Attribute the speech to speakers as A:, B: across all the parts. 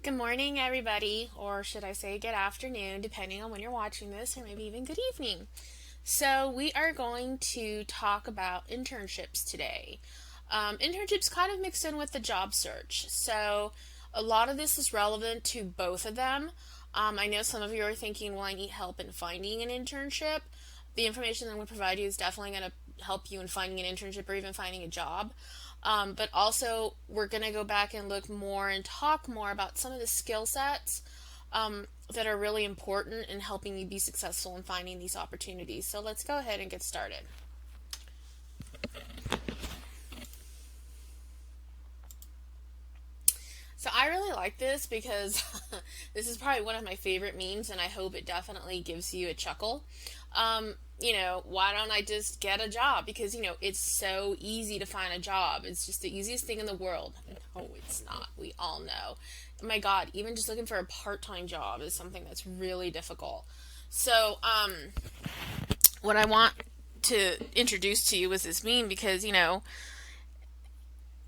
A: Good morning, everybody, or should I say good afternoon, depending on when you're watching this, or maybe even good evening. So, we are going to talk about internships today. Internships kind of mixed in with the job search. So, a lot of this is relevant to both of them. I know some of you are thinking, well, I need help in finding an internship. The information that I'm going to provide you is definitely going to help you in finding an internship or even finding a job. But also, we're going to go back and look more and talk more about some of the skill sets that are really important in helping you be successful in finding these opportunities. So let's go ahead and get started. So I really like this because this is probably one of my favorite memes, and I hope it definitely gives you a chuckle. Why don't I just get a job? Because, it's so easy to find a job. It's just the easiest thing in the world. No, it's not. We all know. Oh my God, even just looking for a part-time job is something that's really difficult. So, what I want to introduce to you is this meme because,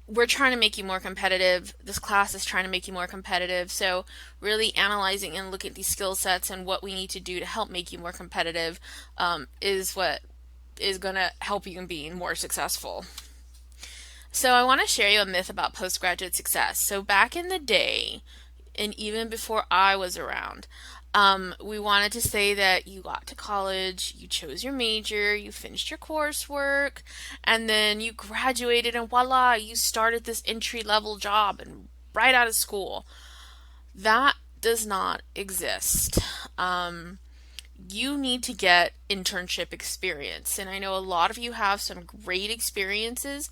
A: we're trying to make you more competitive. This class is trying to make you more competitive. So, really analyzing and looking at these skill sets and what we need to do to help make you more competitive is what is going to help you in being more successful. So, I want to share you a myth about postgraduate success. So, back in the day, and even before I was around, we wanted to say that you got to college, you chose your major, you finished your coursework, and then you graduated, and voila, you started this entry level job and right out of school. That does not exist. You need to get internship experience, and I know a lot of you have some great experiences,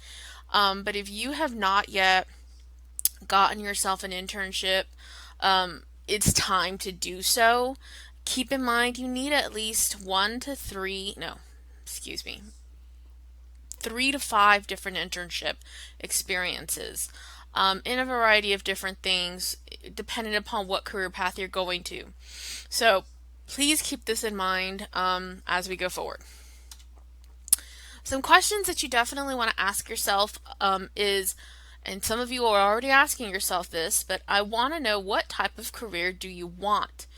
A: but if you have not yet gotten yourself an internship, it's time to do so. Keep in mind you need at least one to three, no, excuse me, 3 to 5 different internship experiences in a variety of different things, depending upon what career path you're going to. So please keep this in mind as we go forward. Some questions that you definitely want to ask yourself is, and some of you are already asking yourself this, but I want to know, what type of career do you want?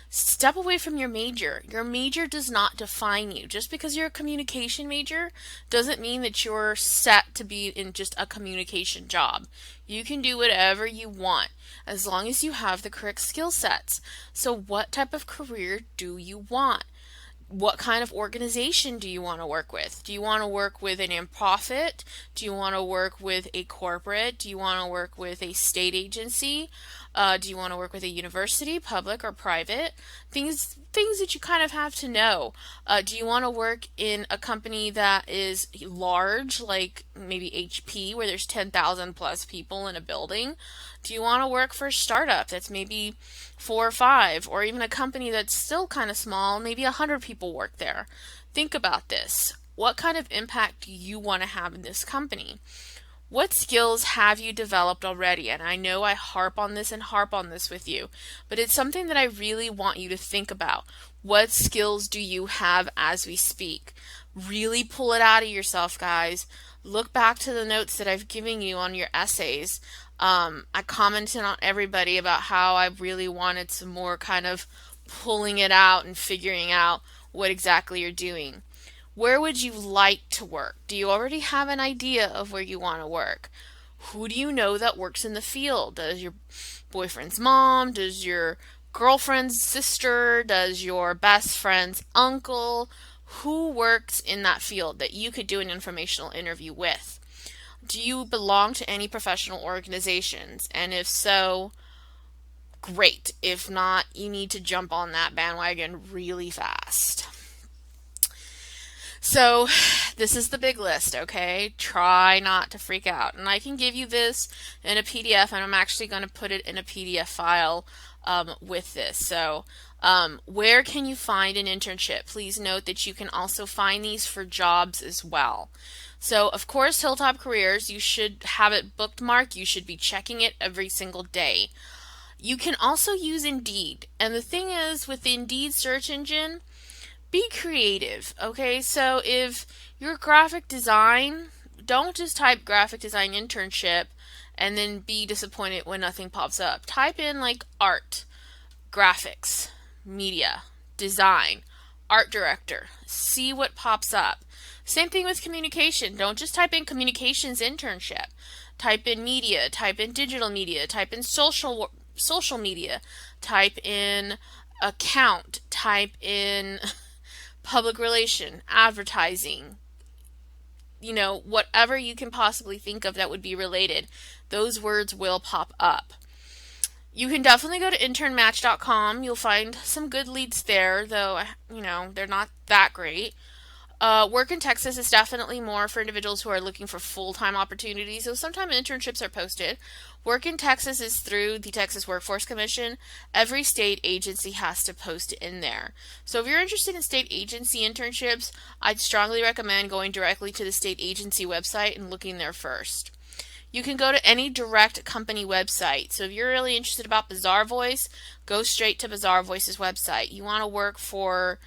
A: Step away from your major. Your major does not define you. Just because you're a communication major doesn't mean that you're set to be in just a communication job. You can do whatever you want as long as you have the correct skill sets. So, what type of career do you want? What kind of organization do you want to work with? Do you want to work with a nonprofit? Do you want to work with a corporate? Do you want to work with a state agency? Do you want to work with a university, public or private? Things that you kind of have to know. Do you want to work in a company that is large, like maybe HP, where there's 10,000 plus people in a building? Do you want to work for a startup that's maybe 4 or 5, or even a company that's still kind of small, maybe 100 people work there? Think about this. What kind of impact do you want to have in this company? What skills have you developed already? And I know I harp on this and harp on this with you, but it's something that I really want you to think about. What skills do you have as we speak? Really pull it out of yourself, guys. Look back to the notes that I've given you on your essays. I commented on everybody about how I really wanted some more kind of pulling it out and figuring out what exactly you're doing. Where would you like to work? Do you already have an idea of where you want to work? Who do you know that works in the field? Does your boyfriend's mom? Does your girlfriend's sister? Does your best friend's uncle? Who works in that field that you could do an informational interview with? Do you belong to any professional organizations? And if so, great. If not, you need to jump on that bandwagon really fast. So, this is the big list, okay? Try not to freak out. And I can give you this in a PDF, and I'm actually going to put it in a PDF file with this. So, where can you find an internship? Please note that you can also find these for jobs as well. So, of course, Hilltop Careers, you should have it bookmarked. You should be checking it every single day. You can also use Indeed. And the thing is, with the Indeed search engine, be creative, okay? So if you're graphic design, don't just type graphic design internship and then be disappointed when nothing pops up. Type in like art, graphics, media, design, art director. See what pops up. Same thing with communication. Don't just type in communications internship. Type in media, type in digital media, type in social media, type in account, type in public relation, advertising, whatever you can possibly think of that would be related. Those words will pop up. You can definitely go to internmatch.com. You'll find some good leads there, though, they're not that great. Work in Texas is definitely more for individuals who are looking for full-time opportunities, so sometimes internships are posted. Work in Texas is through the Texas Workforce Commission. Every state agency has to post in there. So if you're interested in state agency internships, I'd strongly recommend going directly to the state agency website and looking there first. You can go to any direct company website. So if you're really interested about Bazaar Voice, go straight to Bazaar Voice's website. You want to work for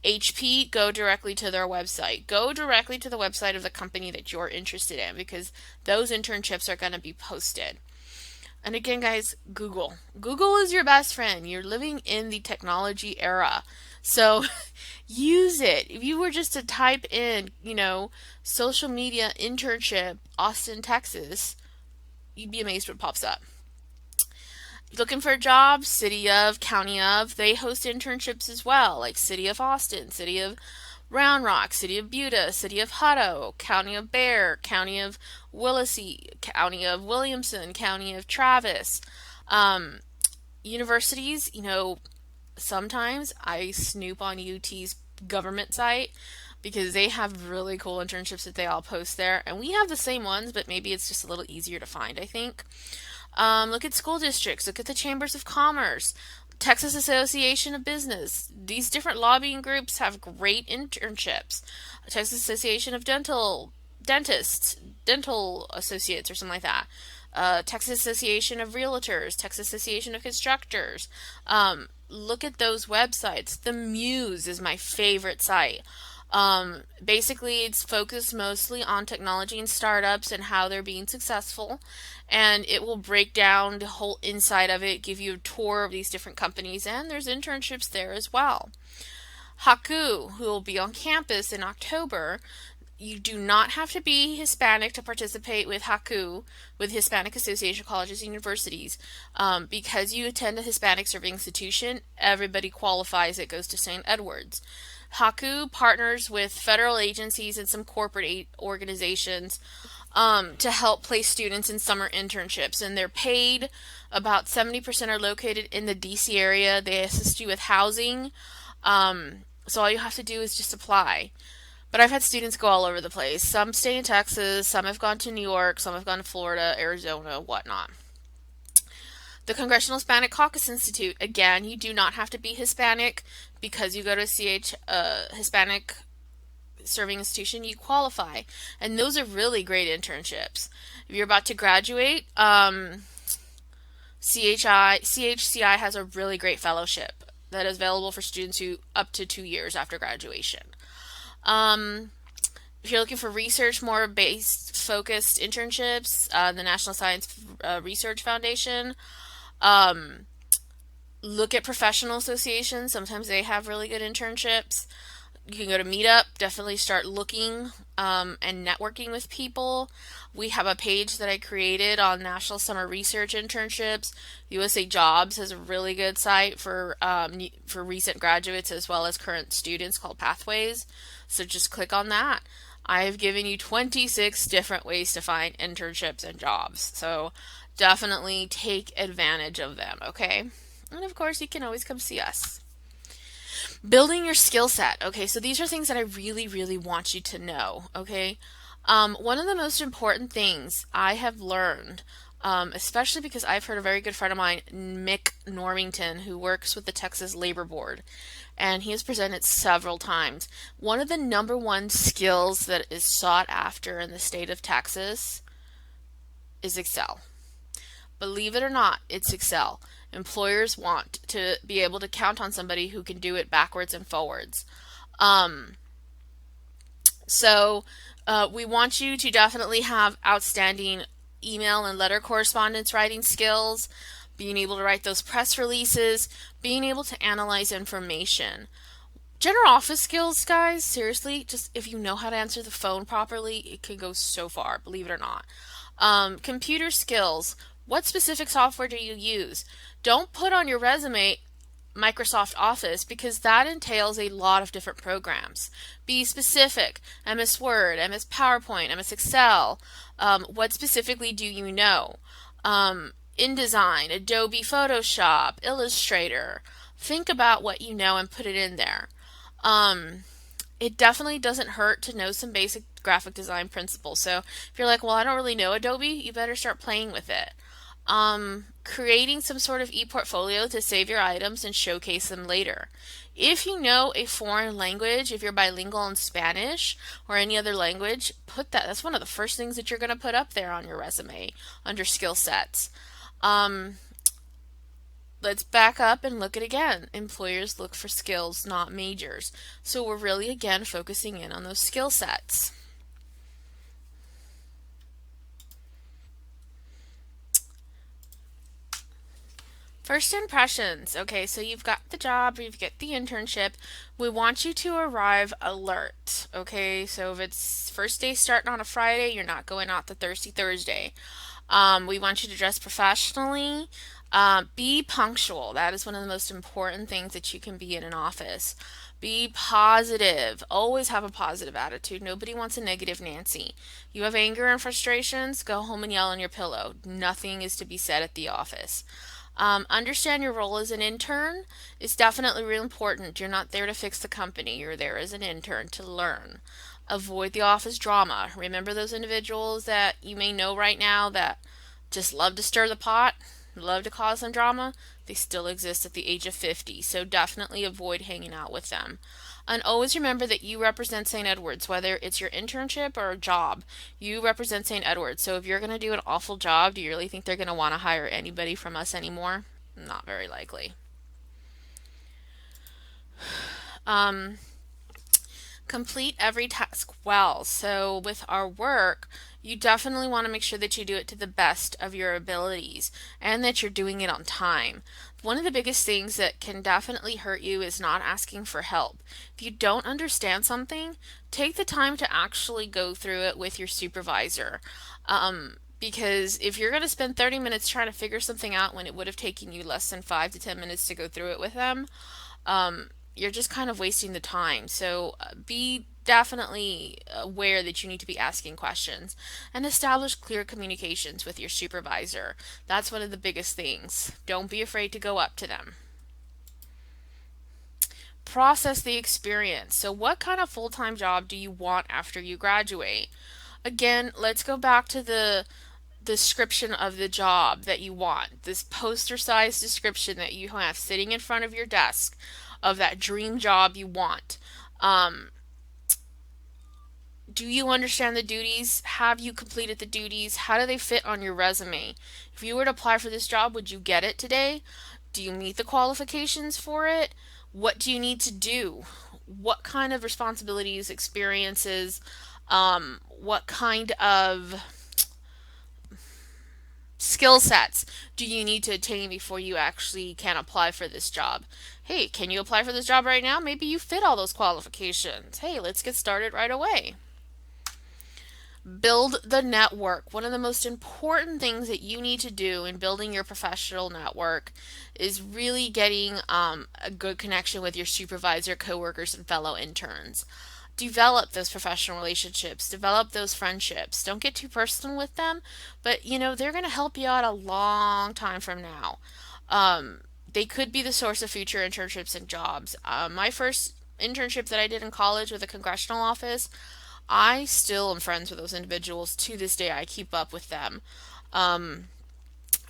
A: HP, go directly to their website. Go directly to the website of the company that you're interested in, because those internships are going to be posted. And again, guys, Google. Google is your best friend. You're living in the technology era. So use it. If you were just to type in, social media internship, Austin, Texas, you'd be amazed what pops up. Looking for a job, city of, county of, they host internships as well, like city of Austin, city of Round Rock, city of Buda, city of Hutto, county of Bear, county of Willacy, county of Williamson, county of Travis. Universities, sometimes I snoop on UT's government site because they have really cool internships that they all post there. And we have the same ones, but maybe it's just a little easier to find, I think. Look at school districts, look at the chambers of commerce, Texas Association of Business. These different lobbying groups have great internships. Texas Association of Dentists, Dental Associates, or something like that. Texas Association of Realtors, Texas Association of Constructors. Look at those websites. The Muse is my favorite site. Basically, it's focused mostly on technology and startups and how they're being successful. And it will break down the whole inside of it, give you a tour of these different companies, and there's internships there as well. Haku, who will be on campus in October. You do not have to be Hispanic to participate with Haku, with Hispanic Association of Colleges and Universities. Because you attend a Hispanic serving institution, everybody qualifies. It goes to St. Edward's. Haku partners with federal agencies and some corporate organizations to help place students in summer internships, and they're paid. About 70% are located in the DC area. They assist you with housing. So all you have to do is just apply. But I've had students go all over the place. Some stay in Texas, some have gone to New York, some have gone to Florida, Arizona, whatnot. The Congressional Hispanic Caucus Institute, again, you do not have to be Hispanic because you go to Hispanic serving institution, you qualify. And those are really great internships. If you're about to graduate, CHCI has a really great fellowship that is available for students who up to 2 years after graduation. If you're looking for research, more focused internships, the National Science Research Foundation. Look at professional associations. Sometimes they have really good internships. You can go to Meetup. Definitely start looking and networking with people. We have a page that I created on National Summer Research Internships. USA Jobs has a really good site for recent graduates as well as current students called Pathways. So just click on that. I have given you 26 different ways to find internships and jobs. So definitely take advantage of them, okay? And of course, you can always come see us. Building your skill set. Okay, so these are things that I really, really want you to know, okay? One of the most important things I have learned, especially because I've heard a very good friend of mine, Mick Normington, who works with the Texas Labor Board, and he has presented several times. One of the number one skills that is sought after in the state of Texas is Excel. Believe it or not, it's Excel. Employers want to be able to count on somebody who can do it backwards and forwards. So we want you to definitely have outstanding email and letter correspondence writing skills, being able to write those press releases, being able to analyze information. General office skills, guys, seriously, just if you know how to answer the phone properly, it can go so far, believe it or not. Computer skills. What specific software do you use? Don't put on your resume Microsoft Office because that entails a lot of different programs. Be specific. MS Word, MS PowerPoint, MS Excel. What specifically do you know? InDesign, Adobe Photoshop, Illustrator. Think about what you know and put it in there. Um, it definitely doesn't hurt to know some basic graphic design principles. So if you're like, well, I don't really know Adobe, you better start playing with it. Creating some sort of e-portfolio to save your items and showcase them later. If you know a foreign language, if you're bilingual in Spanish or any other language, put that. That's one of the first things that you're going to put up there on your resume under skill sets. Um, let's back up and look at again. Employers look for skills, not majors. So we're really again focusing in on those skill sets. First impressions. Okay, so you've got the job, you've got the internship. We want you to arrive alert. Okay, so if it's first day starting on a Friday, you're not going out the Thirsty Thursday. We want you to dress professionally. Be punctual. That is one of the most important things that you can be in an office. Be positive. Always have a positive attitude. Nobody wants a negative Nancy. You have anger and frustrations, go home and yell on your pillow. Nothing is to be said at the office. Understand your role as an intern is definitely really important. You're not there to fix the company. You're there as an intern to learn. Avoid the office drama. Remember those individuals that you may know right now that just love to stir the pot, love to cause some drama? They still exist at the age of 50, so definitely avoid hanging out with them. And always remember that you represent St. Edward's, whether it's your internship or a job. You represent St. Edward's. So if you're going to do an awful job, do you really think they're going to want to hire anybody from us anymore? Not very likely. Um, Complete every task well. So with our work, you definitely want to make sure that you do it to the best of your abilities and that you're doing it on time. One of the biggest things that can definitely hurt you is not asking for help. If you don't understand something, take the time to actually go through it with your supervisor. Because if you're going to spend 30 minutes trying to figure something out when it would have taken you less than 5 to 10 minutes to go through it with them, you're just kind of wasting the time. So be definitely aware that you need to be asking questions and establish clear communications with your supervisor. That's one of the biggest things. Don't be afraid to go up to them. Process the experience. So, what kind of full time job do you want after you graduate? Again, let's go back to the description of the job that you want. This poster sized description that you have sitting in front of your desk of that dream job you want. Um, do you understand the duties? Have you completed the duties? How do they fit on your resume? If you were to apply for this job, would you get it today? Do you meet the qualifications for it? What do you need to do? What kind of responsibilities, experiences, what kind of skill sets do you need to attain before you actually can apply for this job? Hey, can you apply for this job right now? Maybe you fit all those qualifications. Hey, let's get started right away. Build the network. One of the most important things that you need to do in building your professional network is really getting a good connection with your supervisor, coworkers, and fellow interns. Develop those professional relationships, develop those friendships. Don't get too personal with them, but they're going to help you out a long time from now. They could be the source of future internships and jobs. My first internship that I did in college with a congressional office, I still am friends with those individuals to this day. I keep up with them. Um,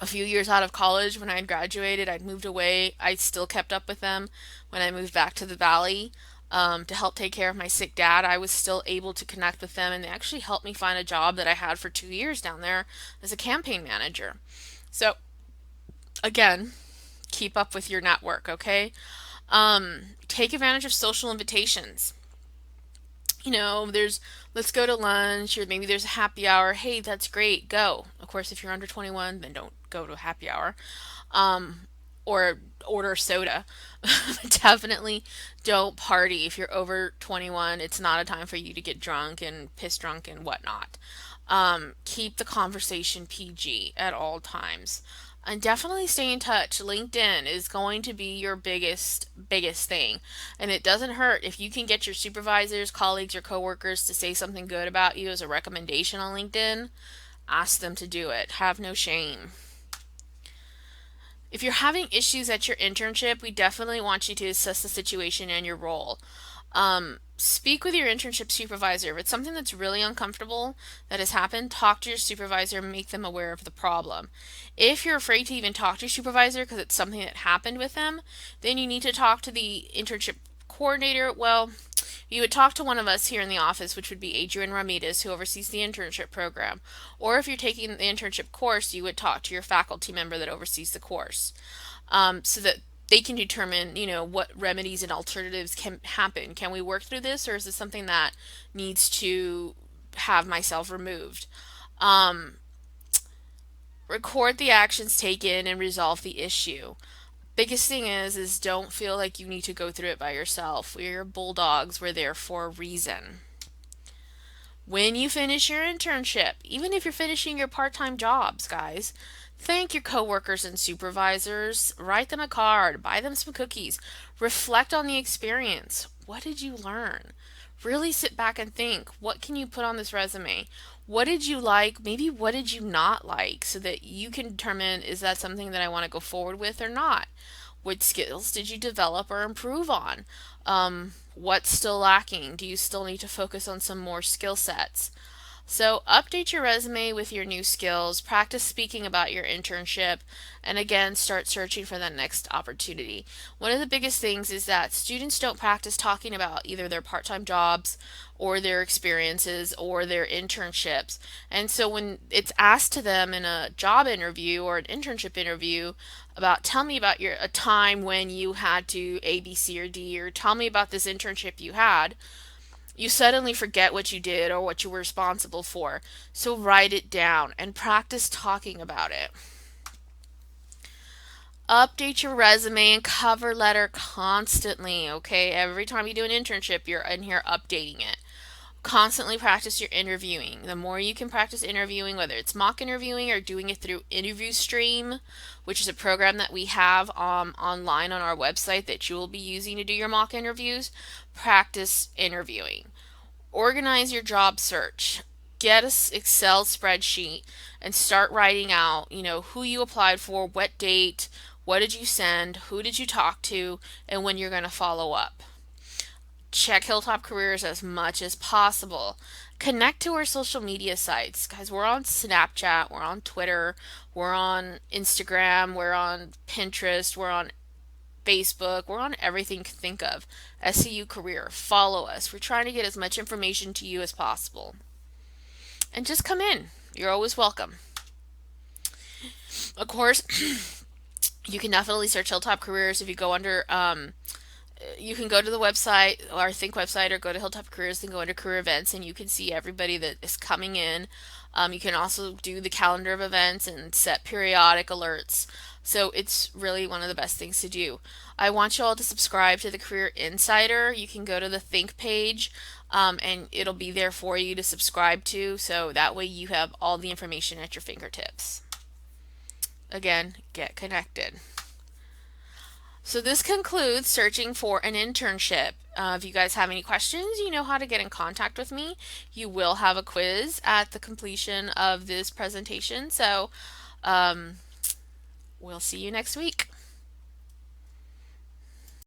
A: a few years out of college, when I had graduated, I'd moved away. I still kept up with them when I moved back to the valley to help take care of my sick dad. I was still able to connect with them, and they actually helped me find a job that I had for 2 years down there as a campaign manager. So, again, keep up with your network, okay? Take advantage of social invitations. there's let's go to lunch, or maybe there's a happy hour. Hey, that's great, go. Of course, if you're under 21, then don't go to a happy hour. Um, or order soda. Definitely don't party if you're over 21. It's not a time for you to get drunk and piss drunk and whatnot. Keep the conversation PG at all times. And definitely stay in touch. LinkedIn is going to be your biggest thing. And it doesn't hurt if you can get your supervisors, colleagues, or coworkers to say something good about you as a recommendation on LinkedIn. Ask them to do it. Have no shame. If you're having issues at your internship, we definitely want you to assess the situation and your role. Speak with your internship supervisor. If it's something that's really uncomfortable that has happened, talk to your supervisor and make them aware of the problem. If you're afraid to even talk to your supervisor because it's something that happened with them, then you need to talk to the internship coordinator. Well, you would talk to one of us here in the office, which would be Adrian Ramirez, who oversees the internship program. Or if you're taking the internship course, you would talk to your faculty member that oversees the course, so that they can determine, what remedies and alternatives can happen. Can we work through this, or is this something that needs to have myself removed? Um, Record the actions taken and resolve the issue. Biggest thing is don't feel like you need to go through it by yourself. We're bulldogs. We're there for a reason. When you finish your internship, even if you're finishing your part-time jobs, guys, thank your coworkers and supervisors. Write them a card, buy them some cookies. Reflect on the experience. What did you learn? Really sit back and think, what can you put on this resume? What did you like? Maybe what did you not like, so that you can determine, is that something that I want to go forward with or not? What skills did you develop or improve on? What's still lacking? Do you still need to focus on some more skill sets? So, update your resume with your new skills, practice speaking about your internship, and again, start searching for that next opportunity. One of the biggest things is that students don't practice talking about either their part time jobs or their experiences or their internships. And so, when it's asked to them in a job interview or an internship interview about, tell me about a time when you had to A, B, C, or D, or tell me about this internship you had, you suddenly forget what you did or what you were responsible for. So write it down and practice talking about it. Update your resume and cover letter constantly, okay? Every time you do an internship, you're in here updating it. Constantly practice your interviewing. The more you can practice interviewing, whether it's mock interviewing or doing it through Interview Stream, which is a program that we have online on our website that you will be using to do your mock interviews, practice interviewing. Organize your job search. Get an Excel spreadsheet and start writing out, who you applied for, what date, what did you send, who did you talk to, and when you're going to follow up. Check Hilltop Careers as much as possible. Connect to our social media sites. Guys, we're on Snapchat, we're on Twitter, we're on Instagram, we're on Pinterest, we're on Facebook, we're on everything you can think of. SCU Career. Follow us. We're trying to get as much information to you as possible. And just come in. You're always welcome. Of course, you can definitely search Hilltop Careers if you go under you can go to the website, our Think website, or go to Hilltop Careers and go under career events, and you can see everybody that is coming in. You can also do the calendar of events and set periodic alerts. So it's really one of the best things to do. I want you all to subscribe to the Career Insider. You can go to the Think page, and it'll be there for you to subscribe to. So that way you have all the information at your fingertips. Again, get connected. So this concludes searching for an internship. If you guys have any questions, you know how to get in contact with me. You will have a quiz at the completion of this presentation. So we'll see you next week.